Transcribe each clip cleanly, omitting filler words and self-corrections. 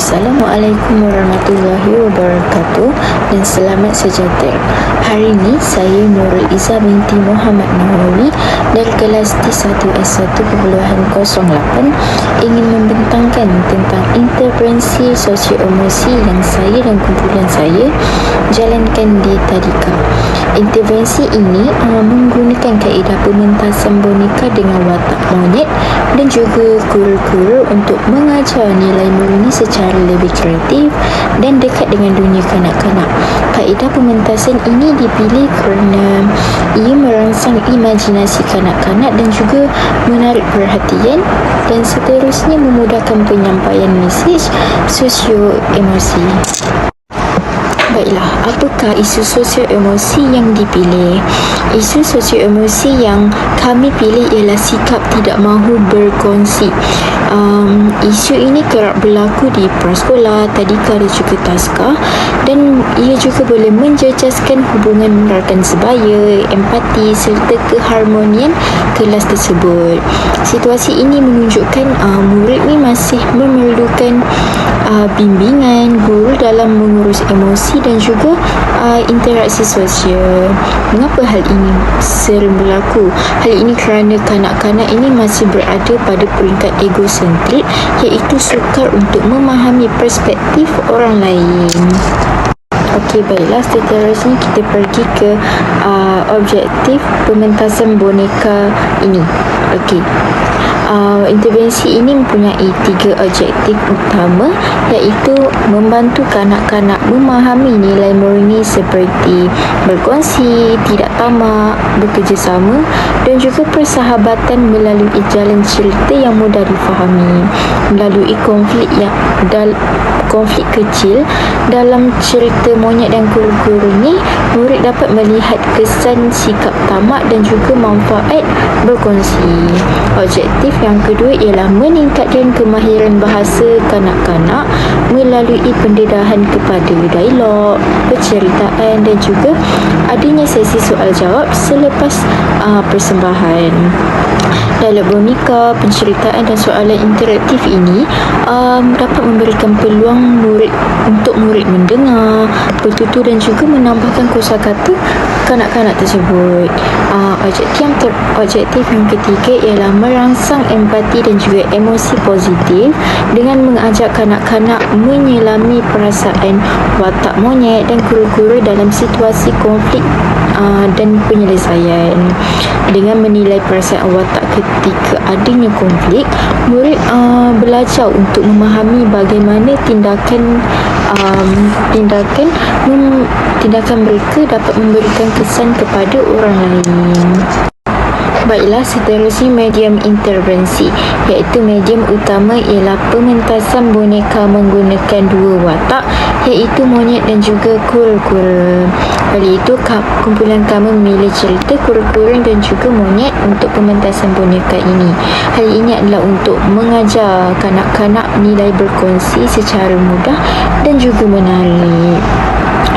Assalamualaikum warahmatullahi wabarakatuh dan selamat sejahtera. Hari ini saya Nurul Izzah binti Muhammad Nawawi dari kelas T1S1.08 ingin membentangkan tentang intervensi sosio-emosi yang saya dan kumpulan saya jalankan di tadika. Intervensi ini menggunakan kaedah pementasan boneka dengan watak monyet dan juga guru-guru untuk mengajar nilai murni secara lebih kreatif dan dekat dengan dunia kanak-kanak. Kaedah pementasan ini dipilih kerana ia merangsang imajinasi kanak-kanak dan juga menarik perhatian dan seterusnya memudahkan penyampaian mesej sosio-emosi. Baiklah, apakah isu sosio-emosi yang dipilih? Isu sosio-emosi yang kami pilih ialah sikap tidak mahu berkongsi. Isu ini kerap berlaku di prasekolah, tadika dan juga taska, dan ia juga boleh menjejaskan hubungan rakan sebaya, empati serta keharmonian kelas tersebut. Situasi ini menunjukkan murid ni masih memerlukan bimbingan guru dalam mengurus emosi dan juga interaksi sosial. Mengapa hal ini sering berlaku? Hal ini kerana kanak-kanak ini masih berada pada peringkat egosentrik, iaitu sukar untuk memahami perspektif orang lain. Okey, baiklah, seterusnya kita pergi ke objektif pementasan boneka ini. Okey. Intervensi ini mempunyai 3 objektif utama, iaitu membantu kanak-kanak memahami nilai murni seperti berkongsi, tidak tamak, bekerjasama dan juga persahabatan melalui jalan cerita yang mudah difahami. Melalui konflik kecil dalam cerita monyet dan guru-guru ni, murid dapat melihat kesan sikap tamak dan juga manfaat berkongsi. Objektif yang kedua ialah meningkatkan kemahiran bahasa kanak-kanak melalui pendedahan kepada dialog, penceritaan dan juga adanya sesi soal jawab selepas persembahan. Dalam boneka, penceritaan dan soalan interaktif ini dapat memberikan peluang untuk murid mendengar, bertutur dan juga menambahkan kosakata kanak-kanak tersebut. Objektif yang ketiga ialah merangsang empati dan juga emosi positif dengan mengajak kanak-kanak menyelami perasaan watak monyet dan guru-guru dalam situasi konflik dan penyelesaian. Dengan menilai perasaan watak ketika adanya konflik, murid belajar untuk memahami bagaimana tindakan mereka dapat memberikan kesan kepada orang lain. Baiklah, seterusnya medium intervensi, iaitu medium utama ialah pementasan boneka menggunakan 2 watak, iaitu monyet dan juga kura-kura. Oleh itu, kumpulan kami memilih cerita kura-kura dan juga monyet untuk pementasan boneka ini. Hal ini adalah untuk mengajar kanak-kanak nilai berkongsi secara mudah dan juga menarik.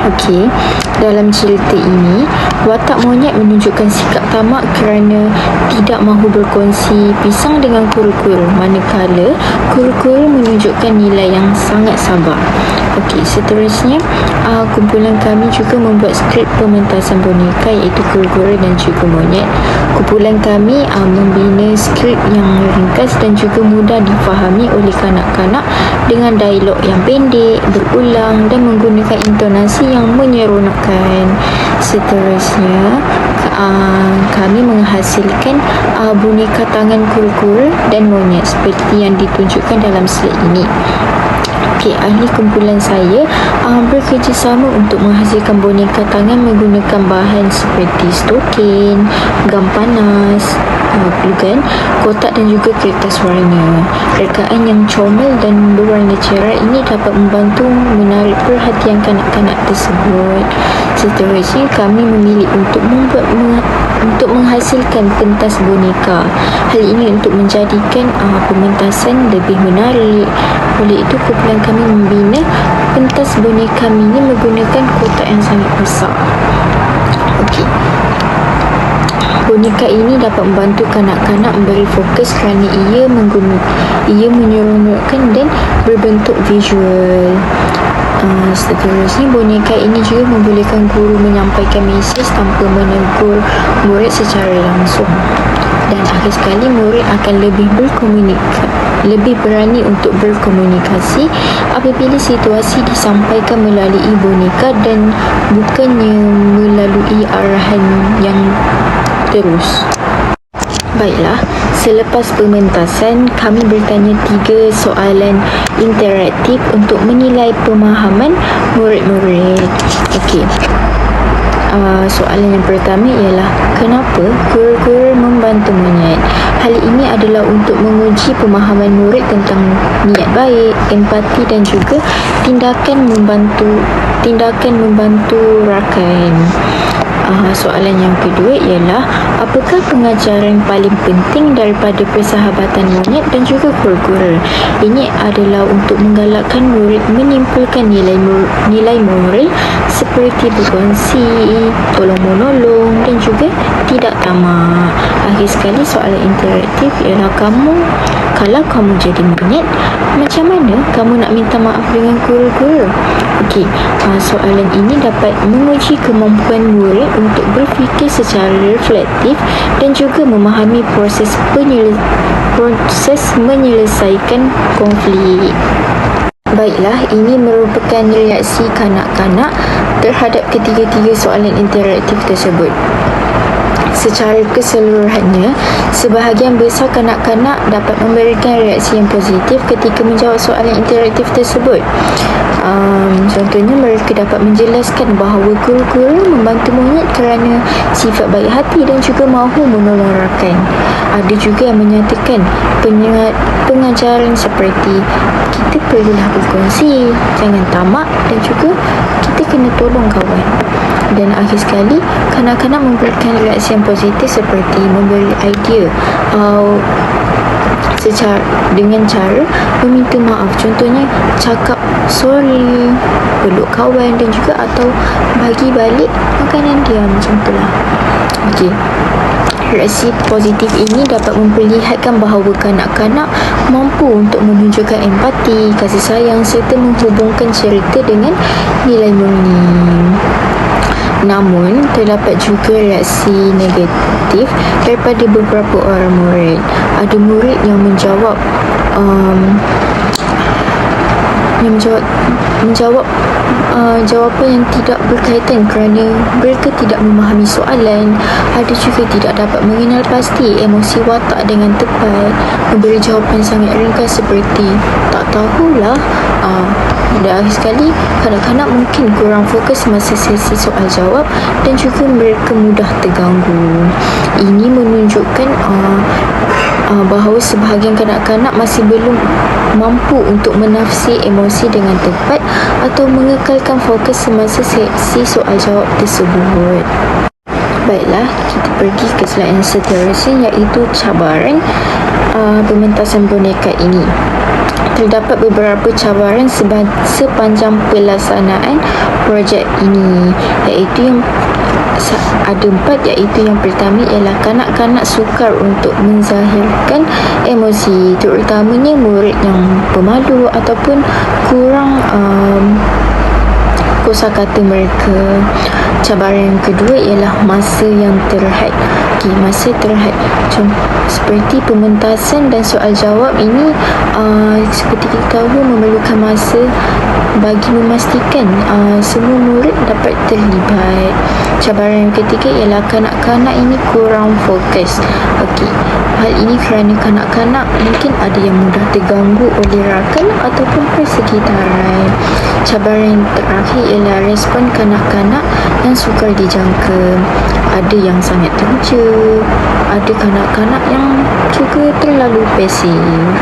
Okey, dalam cerita ini, watak monyet menunjukkan sikap tamak kerana tidak mahu berkongsi pisang dengan kura-kura, manakala kura-kura menunjukkan nilai yang sangat sabar. Okey, seterusnya kumpulan kami juga membuat skrip pementasan boneka, iaitu kura-kura dan juga monyet. Kumpulan kami membina skrip yang ringkas dan juga mudah difahami oleh kanak-kanak dengan dialog yang pendek, berulang dan menggunakan intonasi yang menyeronokkan. Seterusnya, kami menghasilkan boneka tangan kura-kura dan monyet seperti yang ditunjukkan dalam slide ini. Okey, ahli kumpulan saya bekerjasama untuk menghasilkan boneka tangan menggunakan bahan seperti stokin, gam panas, glue gun, kotak dan juga kertas warna. Rekaan yang comel dan berwarna cerah ini dapat membantu menarik perhatian kanak-kanak tersebut. Seterusnya, kami memilih untuk menghasilkan pentas boneka. Hal ini untuk menjadikan pementasan lebih menarik. Oleh itu, kumpulan kami membina pentas boneka mini menggunakan kotak yang sangat besar. Okey. Boneka ini dapat membantu kanak-kanak memberi fokus kerana ia menyeronokkan dan berbentuk visual. Seterusnya, boneka ini juga membolehkan guru menyampaikan mesej tanpa menegur murid secara langsung. Dan akhir sekali, murid akan lebih berani untuk berkomunikasi apabila situasi disampaikan melalui boneka dan bukannya melalui arahan yang terus. Baiklah, selepas pementasan, kami bertanya 3 soalan interaktif untuk menilai pemahaman murid-murid. Okey. Soalan yang pertama ialah, kenapa guru-guru membantu monyet? Hal ini adalah untuk menguji pemahaman murid tentang niat baik, empati dan juga tindakan membantu rakan. Soalan yang kedua ialah, apakah pengajaran paling penting daripada persahabatan monyet dan juga guru-guru? Ini adalah untuk menggalakkan murid menyimpulkan nilai moral seperti berkongsi, tolong-menolong dan juga tidak tamak. Akhir sekali, soalan interaktif ialah, kalau kamu jadi monyet, macam mana kamu nak minta maaf dengan guru-guru? Okey, soalan ini dapat menguji kemampuan murid untuk berfikir secara reflektif dan juga memahami proses menyelesaikan konflik. Baiklah, ini merupakan reaksi kanak-kanak terhadap ketiga-tiga soalan interaktif tersebut. Secara keseluruhannya, sebahagian besar kanak-kanak dapat memberikan reaksi yang positif ketika menjawab soalan interaktif tersebut. Contohnya, mereka dapat menjelaskan bahawa guru-guru membantu monyet kerana sifat baik hati dan juga mahu menolong rakan. Ada juga yang menyatakan pengajaran seperti kita perlulah berkongsi, jangan tamak dan juga kita kena tolong kawan. Dan akhir sekali, kanak-kanak memberikan reaksi yang positif seperti memberi idea dengan cara meminta maaf. Contohnya, cakap sorry, peluk kawan dan juga atau bagi balik makanan dia, macam itulah. Okey. Reaksi positif ini dapat memperlihatkan bahawa kanak-kanak mampu untuk menunjukkan empati, kasih sayang serta menghubungkan cerita dengan nilai murni. Namun, terdapat juga reaksi negatif daripada beberapa orang murid. Ada murid yang menjawab jawapan yang tidak berkaitan kerana mereka tidak memahami soalan. Ada juga tidak dapat mengenal pasti emosi watak dengan tepat, memberi jawapan sangat ringkas seperti tak tahulah. Dan akhir sekali, kanak-kanak mungkin kurang fokus masa sesi soal jawab dan juga mereka mudah terganggu. Ini menunjukkan bahawa sebahagian kanak-kanak masih belum mampu untuk menafsir emosi dengan tepat atau mengekalkan fokus semasa sesi soal jawab tersebut. Baiklah, kita pergi ke slide yang seterusnya, iaitu cabaran pementasan boneka ini. Terdapat beberapa cabaran sepanjang pelaksanaan projek ini, iaitu ada 4, iaitu yang pertama ialah kanak-kanak sukar untuk menzahirkan emosi, terutamanya murid yang pemalu ataupun kurang kosakata mereka. Cabaran yang kedua ialah masa yang terhad. Masa terhad seperti pementasan dan soal jawab ini seperti kita tahu memerlukan masa bagi memastikan semua murid dapat terlibat. Cabaran yang ketiga ialah kanak-kanak ini kurang fokus. Hal ini kerana kanak-kanak mungkin ada yang mudah terganggu oleh rakan ataupun persekitaran. Cabaran yang terakhir ialah respon kanak-kanak yang sukar dijangka. Ada yang sangat teruja, ada kanak-kanak yang juga terlalu pasif.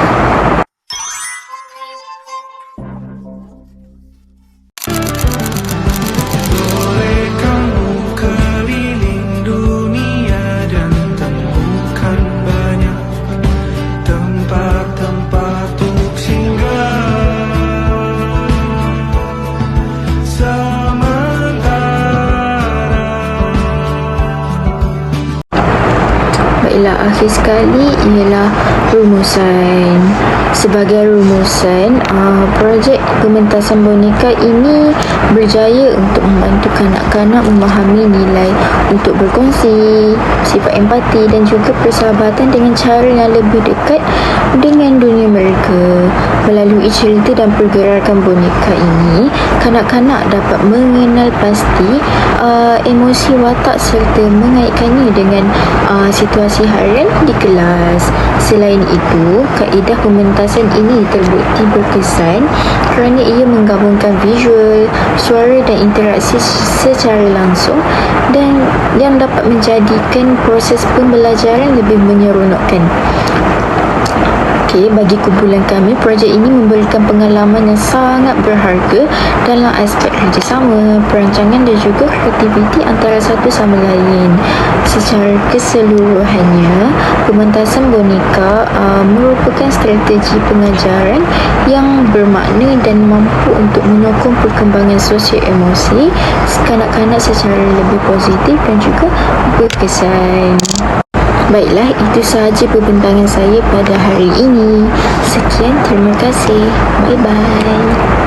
Baiklah, akhir sekali ialah rumusan. Sebagai rumusan, projek pementasan boneka ini berjaya untuk membantu kanak-kanak memahami nilai untuk berkongsi, sifat empati dan juga persahabatan dengan cara yang lebih dekat dengan dunia mereka. Melalui cerita dan pergerakan boneka ini, kanak-kanak dapat mengenal pasti emosi watak serta mengaitkannya dengan situasi harian di kelas. Selain itu, kaedah pementasan ini terbukti berkesan kerana ia menggabungkan visual, suara dan interaksi secara langsung dan yang dapat menjadikan proses pembelajaran lebih menyeronokkan. Bagi kumpulan kami, projek ini memberikan pengalaman yang sangat berharga dalam aspek kerjasama, perancangan dan juga kreativiti antara satu sama lain. Secara keseluruhannya, pementasan boneka merupakan strategi pengajaran yang bermakna dan mampu untuk menyokong perkembangan sosial emosi kanak-kanak secara lebih positif dan juga berkesan. Baiklah, itu sahaja perbincangan saya pada hari ini. Sekian, terima kasih. Bye-bye.